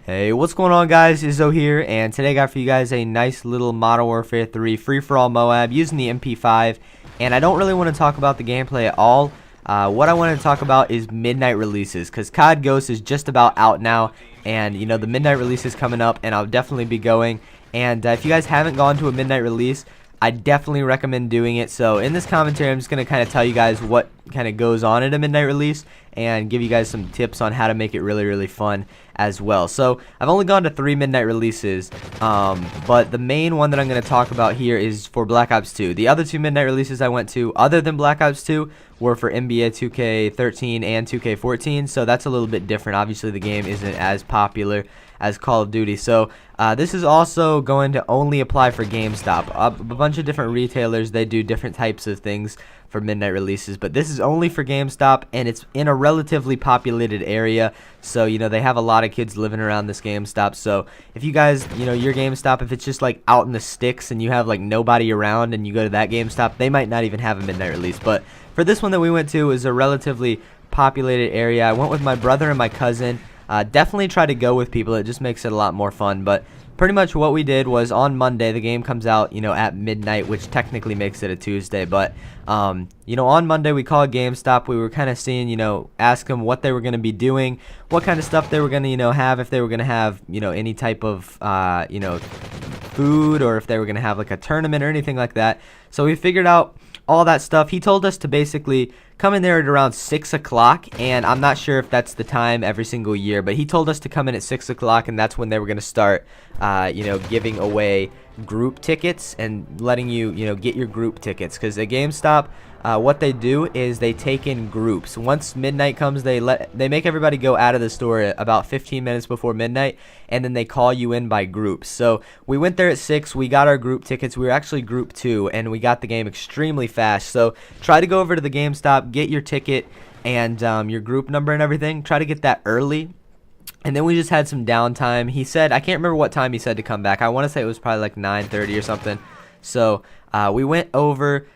Hey, what's going on, guys? Izzo here, and today I got for you guys a nice little Modern Warfare 3 free-for-all MOAB using the MP5, and I don't really want to talk about the gameplay at all. What I want to talk about is midnight releases, because COD Ghost is just about out now, and you know the midnight release is coming up, and I'll definitely be going. And if you guys haven't gone to a midnight release, I definitely recommend doing it. So in this commentary, I'm just going to kind of tell you guys what kind of goes on at a midnight release and give you guys some tips on how to make it really fun as well. So I've only gone to 3 midnight releases, but the main one that I'm going to talk about here is for Black Ops 2. The other 2 midnight releases I went to other than Black Ops 2 were for NBA 2K13 and 2K14, so that's a little bit different. Obviously the game isn't as popular as Call of Duty. So this is also going to only apply for GameStop. A bunch of different retailers, they do different types of things for midnight releases, but this is only for GameStop, and it's in a relatively populated area, so you know they have a lot of kids living around this GameStop. So if you guys, you know, your GameStop, if it's just like out in the sticks and you have like nobody around and you go to that GameStop, they might not even have a midnight release. But for this one that we went to, is a relatively populated area. I went with my brother and my cousin. Definitely try to go with people. It just makes it a lot more fun. But pretty much what we did was on Monday, the game comes out, you know, at midnight, which technically makes it a Tuesday. But, you know, on Monday we called GameStop. We were kind of seeing, you know, ask them what they were going to be doing, what kind of stuff they were going to, you know, have, if they were going to have, you know, any type of, you know, food, or if they were going to have like a tournament or anything like that. So we figured out all that stuff. He told us to basically come in there at around 6 o'clock, and I'm not sure if that's the time every single year, but he told us to come in at 6 o'clock, and that's when they were going to start, you know, giving away group tickets and letting you, you know, get your group tickets. Because at GameStop, what they do is they take in groups. Once midnight comes, they make everybody go out of the store about 15 minutes before midnight, and then they call you in by groups. So we went there at 6, we got our group tickets. We were actually group 2, and we got the game extremely fast. So try to go over to the GameStop, get your ticket and your group number and everything. Try to get that early. And then we just had some downtime. He said, I can't remember what time he said to come back. I want to say it was probably like 9:30 or something. So we went over,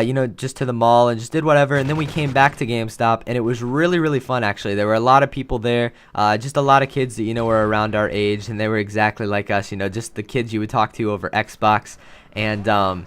you know, just to the mall and just did whatever, and then we came back to GameStop, and it was really fun. Actually, there were a lot of people there, just a lot of kids that, you know, were around our age, and they were exactly like us, you know, just the kids you would talk to over Xbox. And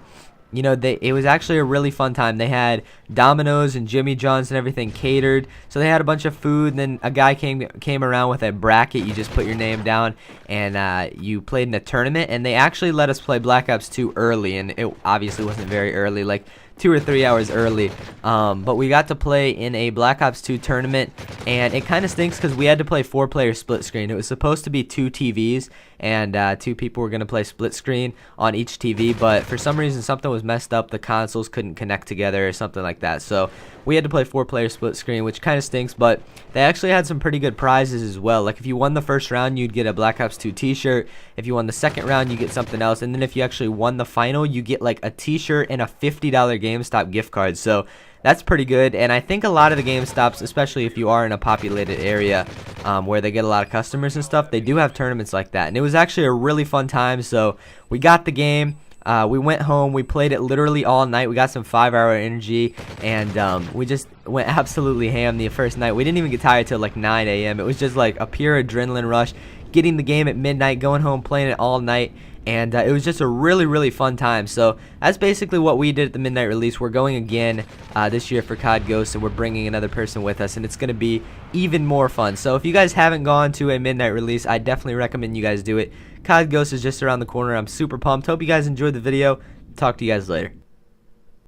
you know, it was actually a really fun time. They had Domino's and Jimmy John's and everything catered. So they had a bunch of food, and then a guy came around with a bracket. You just put your name down, and you played in a tournament. And they actually let us play Black Ops 2 early, and it obviously wasn't very early, like 2 or 3 hours early. But we got to play in a Black Ops 2 tournament, and it kind of stinks because we had to play 4-player split screen. It was supposed to be 2 TVs, and 2 people were going to play split screen on each TV, but for some reason something was messed up. The consoles couldn't connect together or something like that, so we had to play 4-player split screen, which kind of stinks. But they actually had some pretty good prizes as well. Like if you won the first round, you'd get a Black Ops 2 t-shirt. If you won the second round, you get something else, and then if you actually won the final, you get like a t-shirt and a $50 GameStop gift card. So that's pretty good. And I think a lot of the GameStops, especially if you are in a populated area where they get a lot of customers and stuff, they do have tournaments like that. And it was actually a really fun time. So we got the game. We went home. We played it literally all night. We got some 5-hour energy, and we just went absolutely ham the first night. We didn't even get tired till like 9 a.m. It was just like a pure adrenaline rush, getting the game at midnight, going home, playing it all night. And it was just a really fun time. So that's basically what we did at the midnight release. We're going again this year for COD Ghost, and we're bringing another person with us, and it's going to be even more fun. So if you guys haven't gone to a midnight release, I definitely recommend you guys do it. COD Ghost is just around the corner. I'm super pumped. Hope you guys enjoyed the video. Talk to you guys later.